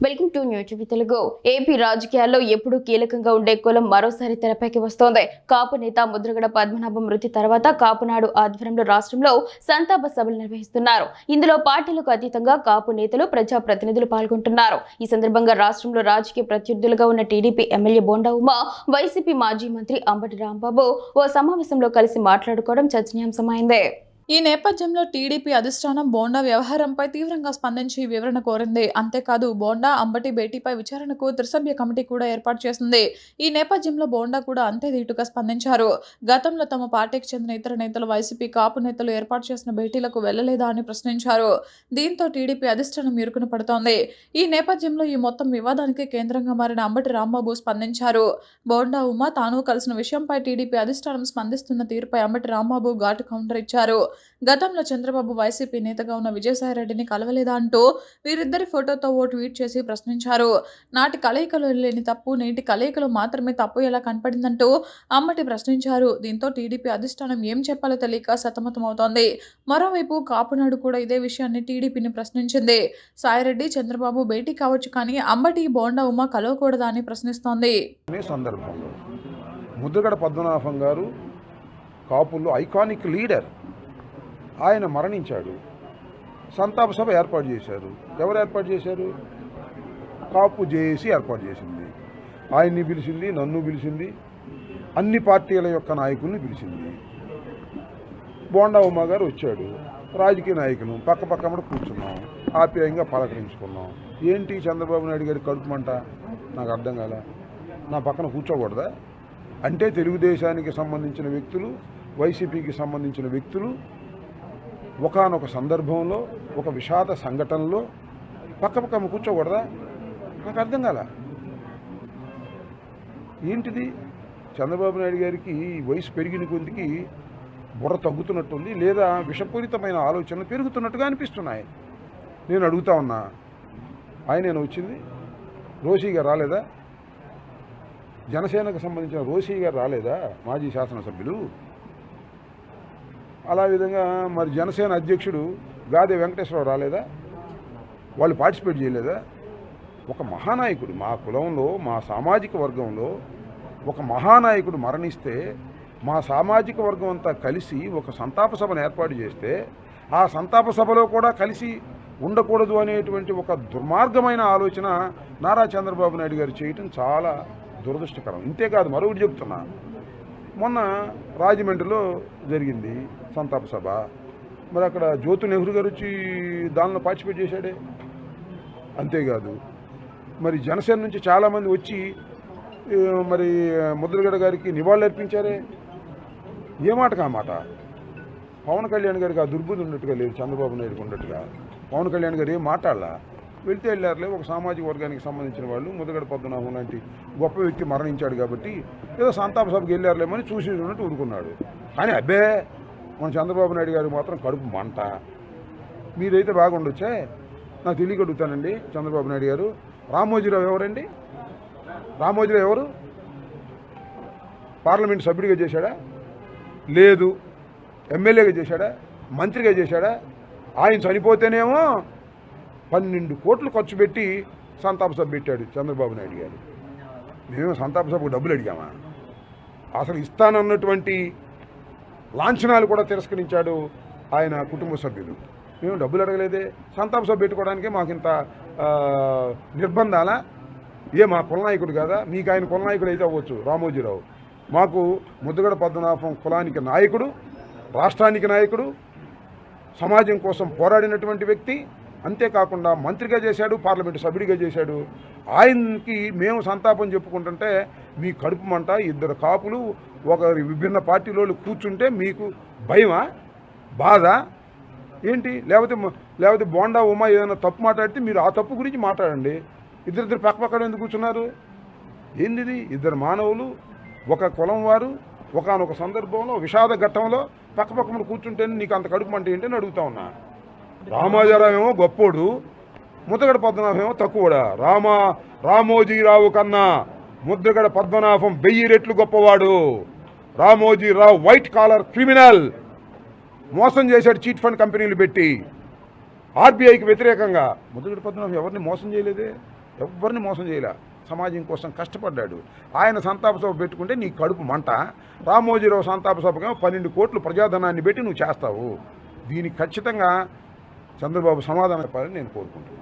Welcome to new TV Telugu. AP రాజకీయాల్లో ఎప్పుడూ కీలకంగా ఉండే కులం మరోసారి తెరపైకి వస్తోంది. కాపు నేత ముద్రగడ పద్మనాభం మృతి తర్వాత కాపునాడు ఆధ్వర్యంలో రాష్ట్రంలో సంతాప సభలు నిర్వహిస్తున్నారు. ఇందులో పార్టీలకు అతీతంగా కాపు నేతలు, ప్రజాప్రతినిధులు పాల్గొంటున్నారు. ఈ సందర్భంగా రాష్ట్రంలో రాజకీయ ప్రత్యర్థులుగా ఉన్న TDP MLA bonda Uma, YCP మాజీ మంత్రి అంబటి రాంబాబు ఓ సమావేశంలో కలిసి మాట్లాడుకోవడం చర్చనీయాంశమైంది. ఈ నేపథ్యంలో టీడీపీ అధిష్టానం బోండా వ్యవహారంపై తీవ్రంగా స్పందించి వివరణ కోరింది. అంతేకాదు బోండా అంబటి భేటీపై విచారణకు త్రిసభ్య కమిటీ కూడా ఏర్పాటు చేసింది. ఈ నేపథ్యంలో బోండా కూడా అంతే ధీటుగా స్పందించారు. గతంలో తమ పార్టీకి చెందిన ఇతర నేతలు వైసీపీ కాపు నేతలు ఏర్పాటు చేసిన భేటీలకు వెళ్లలేదా అని ప్రశ్నించారు. దీంతో టీడీపీ అధిష్టానం ఇరుకున పడుతోంది. ఈ నేపథ్యంలో ఈ మొత్తం వివాదానికి కేంద్రంగా మారిన అంబటి రాంబాబు స్పందించారు. బోండా ఉమ తాను కలిసిన విషయంపై టీడీపీ అధిష్టానం స్పందిస్తున్న తీరుపై అంబటి రాంబాబు ఘాటు కౌంటర్ ఇచ్చారు. గతంలో చంద్రబాబు వైసీపీ నేతగా ఉన్న విజయసాయిరెడ్డిని కలవలేదా అంటూ వీరిద్దరి ఫోటోతో ఓ ట్వీట్ చేసి ప్రశ్నించారు. నాటి కలయికలో లేని తప్పు నేటి కలయికలో మాత్రమే తప్పు ఎలా కనపడిందంటూ అమ్మటి ప్రశ్నించారు. దీంతో టీడీపీ అధిష్టానం ఏం చెప్పాలో తెలియక సతమతమవుతోంది. మరోవైపు కాపునాడు కూడా ఇదే విషయాన్ని టీడీపీని ప్రశ్నించింది. సాయిరెడ్డి చంద్రబాబు భేటీ కావచ్చు కానీ అంబటి బోండా ఉమ కలవకూడదా అని ప్రశ్నిస్తోంది. ముద్రగడ పద్మనాభం గారు కాపుల్లో ఐకానిక్ లీడర్. ఆయన మరణించాడు. సంతాప సభ ఏర్పాటు చేశారు. ఎవరు ఏర్పాటు చేశారు? కాపు జేఏసీ ఏర్పాటు చేసింది. ఆయన్ని పిలిచింది, నన్ను పిలిచింది, అన్ని పార్టీల యొక్క నాయకుల్ని పిలిచింది. బోండా ఉమ గారు వచ్చాడు. రాజకీయ నాయకులు పక్క కూర్చున్నాం, ఆప్యాయంగా పలకరించుకున్నాం. ఏంటి చంద్రబాబు నాయుడు గారి కడుపుమంట? నాకు అర్థం కాల. నా పక్కన కూర్చోకూడదా? అంటే తెలుగుదేశానికి సంబంధించిన వ్యక్తులు, వైసీపీకి సంబంధించిన వ్యక్తులు ఒకానొక సందర్భంలో ఒక విషాద సంఘటనలో పక్క కూర్చోకూడదా? నాకు అర్థం కాల. ఏంటిది? చంద్రబాబు నాయుడు గారికి వయసు పెరిగిన కొద్దికి బుర్ర తగ్గుతున్నట్టుంది, లేదా విషపూరితమైన ఆలోచనలు పెరుగుతున్నట్టుగా అనిపిస్తున్నాయి. నేను అడుగుతా ఉన్నా, ఆయన వచ్చింది? రోషి గారు రాలేదా? జనసేనకు సంబంధించిన రోషి గారు రాలేదా? మాజీ శాసనసభ్యులు. అలా విధంగా మరి జనసేన అధ్యక్షుడు గాదే వెంకటేశ్వరరావు రాలేదా? వాళ్ళు పార్టిసిపేట్ చేయలేదా? ఒక మహానాయకుడు మా కులంలో, మా సామాజిక వర్గంలో ఒక మహానాయకుడు మరణిస్తే మా సామాజిక వర్గం అంతా కలిసి ఒక సంతాప సభను ఏర్పాటు చేస్తే ఆ సంతాప సభలో కూడా కలిసి ఉండకూడదు అనేటువంటి ఒక దుర్మార్గమైన ఆలోచన నారా చంద్రబాబు నాయుడు గారు చేయటం చాలా దురదృష్టకరం. ఇంతేకాదు మరొకటి చెప్తున్నా, మొన్న రాజమండ్రిలో జరిగింది సంతాప సభ. మరి అక్కడ జ్యోతి నెహ్రూ గారు వచ్చి దానిలో పార్టిసిపేట్ చేశాడే. అంతేకాదు మరి జనసేన నుంచి చాలామంది వచ్చి మరి ముద్రగడ గారికి నివాళులు అర్పించారే. ఏ మాటకా మాట? పవన్ కళ్యాణ్ గారికి ఆ దుర్బుద్ధి ఉన్నట్టుగా లేదు, చంద్రబాబు నాయుడుకి ఉన్నట్టుగా. పవన్ కళ్యాణ్ గారు ఏం మాట్లాడలా. వెళ్తే వెళ్ళారులే, ఒక సామాజిక వర్గానికి సంబంధించిన వాళ్ళు ముద్రగడ పద్మనాభం లాంటి గొప్ప వ్యక్తి మరణించాడు కాబట్టి ఏదో సంతాప సభకి వెళ్ళారులేమని చూసి ఉన్నట్టు ఊరుకున్నాడు. కానీ అబ్బే మన చంద్రబాబు నాయుడు గారికి మాత్రం కడుపు మంట. మీరైతే బాగుండొచ్చే. నాకు తెలియక అడుగుతానండి, చంద్రబాబు నాయుడు గారు రామోజీరావు ఎవరండి? రామోజీరావు ఎవరు? పార్లమెంట్ సభ్యుడిగా చేశాడా? లేదు. ఎమ్మెల్యేగా చేశాడా? మంత్రిగా చేశాడా? ఆయన చనిపోతేనేమో 12 కోట్లు ఖర్చు పెట్టి సంతాప సభ పెట్టాడు చంద్రబాబు నాయుడు గారు. మేము సంతాప సభకు డబ్బులు అడిగామా? అసలు ఇస్తానన్నటువంటి లాంఛనాలు కూడా తిరస్కరించాడు ఆయన కుటుంబ సభ్యులు. మేము డబ్బులు అడగలేదే. సంతాప సభ పెట్టుకోవడానికే మాకు ఇంత నిర్బంధాలా? మా కులనాయకుడు కాదా? మీకు ఆయన కులనాయకుడు అయితే అవ్వచ్చు, రామోజీరావు. మాకు ముద్రగడ పద్మనాభం కులానికి నాయకుడు, రాష్ట్రానికి నాయకుడు, సమాజం కోసం పోరాడినటువంటి వ్యక్తి. అంతేకాకుండా మంత్రిగా చేశాడు, పార్లమెంటు సభ్యుడిగా చేశాడు. ఆయనకి మేము సంతాపం చెప్పుకుంటుంటే మీ కడుపు మంట. ఇద్దరు కాపులు ఒకరి విభిన్న పార్టీలో కూర్చుంటే మీకు భయమా, బాధ ఏంటి? లేకపోతే బోండా ఉమ ఏదైనా తప్పు మాట్లాడితే మీరు ఆ తప్పు గురించి మాట్లాడండి. ఇద్దరిద్దరు పక్కపక్కన ఎందుకు కూర్చున్నారు? ఏంటిది? ఇద్దరు మానవులు, ఒక కులం వారు ఒకనొక సందర్భంలో విషాద ఘట్టంలో పక్కపక్కన కూర్చుంటేనే నీకు అంత కడుపు మంట ఏంటని అడుగుతా ఉన్నా. రామోజీరావు ఏమో గొప్పోడు, ముద్రగడ పద్మనాభం ఏమో తక్కువడా? రామోజీరావు కన్నా ముద్రగడ పద్మనాభం 1000 రెట్లు గొప్పవాడు. Ramoji Rao white collar criminal. మోసం చేశాడు చీట్ ఫండ్ కంపెనీలు పెట్టి. ఆర్బీఐకి వ్యతిరేకంగా. ముద్రగడ పద్మనాభం ఎవరిని మోసం చేయలేదే. ఎవరిని మోసం చేయలే, సమాజం కోసం కష్టపడ్డాడు. ఆయన సంతాప సభ పెట్టుకుంటే నీ కడుపు మంట, రామోజీరావు సంతాప సభకేమో 12 కోట్లు ప్రజాధనాన్ని పెట్టి నువ్వు చేస్తావు. దీనికి ఖచ్చితంగా చంద్రబాబు సమాధానం చెప్పాలని నేను కోరుకుంటున్నాను.